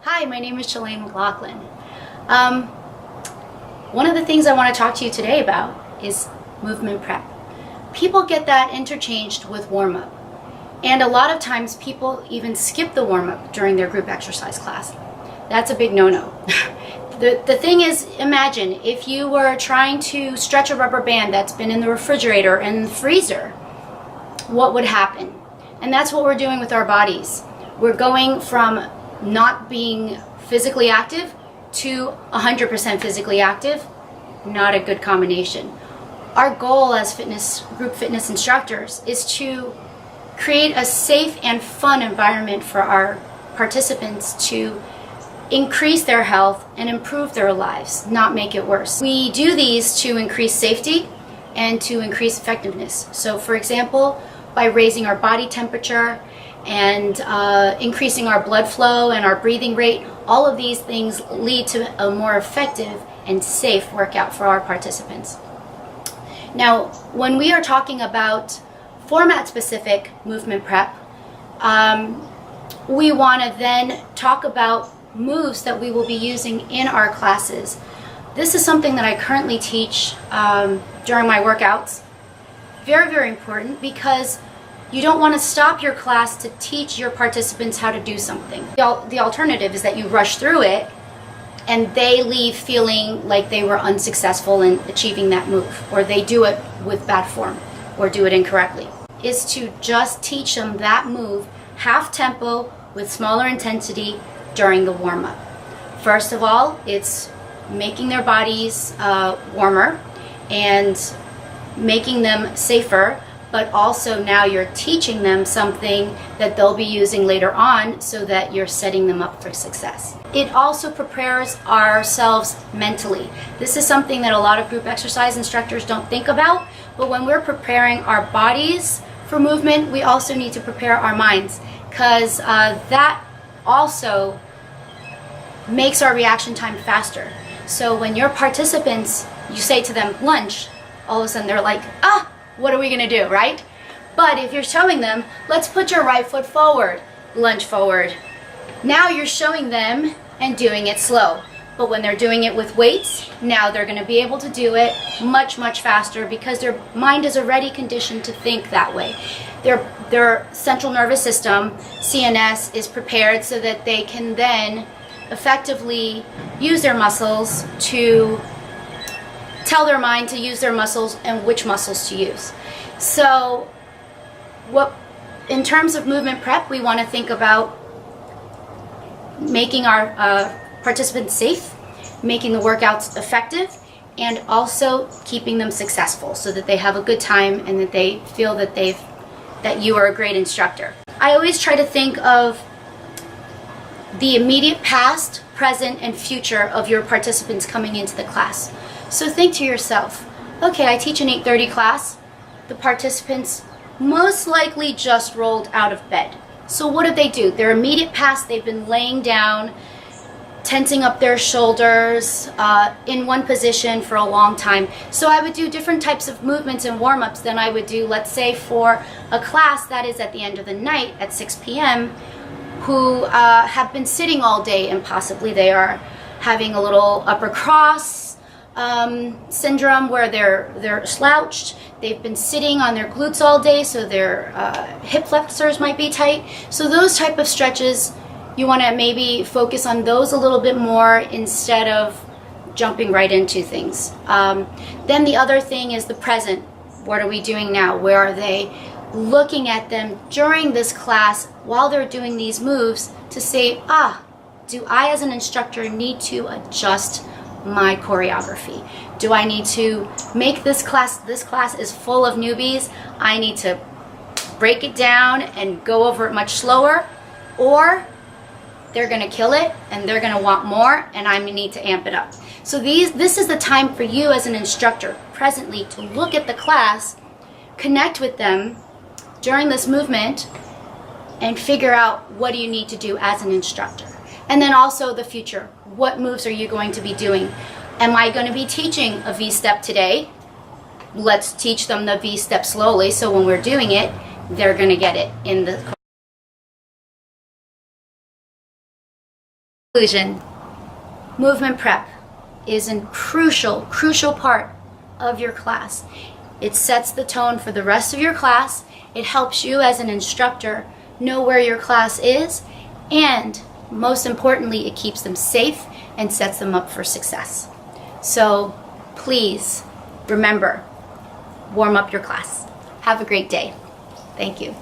Hi, my name is Shalane McLaughlin. One of the things I want to talk to you today about is movement prep. People get that interchanged with warm-up. And a lot of times people even skip the warm-up during their group exercise class. That's a big no-no. The thing is, imagine if you were trying to stretch a rubber band that's been in the refrigerator and the freezer, what would happen? And that's what we're doing with our bodies. We're going from not being physically active to 100% physically active. Not a good combination. Our goal as group fitness instructors is to create a safe and fun environment for our participants to increase their health and improve their lives, not make it worse. We do these to increase safety and to increase effectiveness. So for example, by raising our body temperature and increasing our blood flow and our breathing rate, all of these things lead to a more effective and safe workout for our participants. Now, when we are talking about format-specific movement prep, we want to then talk about moves that we will be using in our classes. This is something that I currently teach during my workouts. Very, very important, because you don't want to stop your class to teach your participants how to do something. The alternative is that you rush through it and they leave feeling like they were unsuccessful in achieving that move, or they do it with bad form or do it incorrectly. Is to just teach them that move half tempo with smaller intensity during the warm-up. First of all, it's making their bodies warmer and making them safer, but also now you're teaching them something that they'll be using later on so that you're setting them up for success. It also prepares ourselves mentally. This is something that a lot of group exercise instructors don't think about, but when we're preparing our bodies for movement, we also need to prepare our minds, because that also makes our reaction time faster. So when your participants, you say to them, lunge, all of a sudden they're like, what are we gonna do, right? But if you're showing them, let's put your right foot forward, lunge forward. Now you're showing them and doing it slow. But when they're doing it with weights, now they're gonna be able to do it much, much faster, because their mind is already conditioned to think that way. Their central nervous system, CNS, is prepared so that they can then effectively use their muscles to tell their mind to use their muscles and which muscles to use. So in terms of movement prep, we want to think about making our participants safe, making the workouts effective, and also keeping them successful so that they have a good time and that they feel that you are a great instructor. I always try to think of the immediate past, present, and future of your participants coming into the class. So think to yourself, okay, I teach an 8:30 class. The participants most likely just rolled out of bed. So what did they do? Their immediate past, they've been laying down, tensing up their shoulders in one position for a long time. So I would do different types of movements and warm-ups than I would do, let's say, for a class that is at the end of the night at 6 p.m. who have been sitting all day, and possibly they are having a little upper cross syndrome where they're slouched. They've been sitting on their glutes all day, so their hip flexors might be tight. So those type of stretches, you want to maybe focus on those a little bit more instead of jumping right into things. Then the other thing is the present. What are we doing now? Where are they? Looking at them during this class while they're doing these moves to say, do I as an instructor need to adjust my choreography? Do I need to make this class is full of newbies, I need to break it down and go over it much slower, or they're gonna kill it and they're gonna want more and I need to amp it up. So this is the time for you as an instructor presently to look at the class, connect with them during this movement, and figure out what do you need to do as an instructor. And then also the future. What moves are you going to be doing? Am I going to be teaching a V-step today? Let's teach them the V-step slowly, so when we're doing it, they're going to get it in the Conclusion. Movement prep is a crucial part of your class. It sets the tone for the rest of your class. It helps you as an instructor know where your class is, and most importantly, it keeps them safe and sets them up for success. So please remember, warm up your class. Have a great day. Thank you.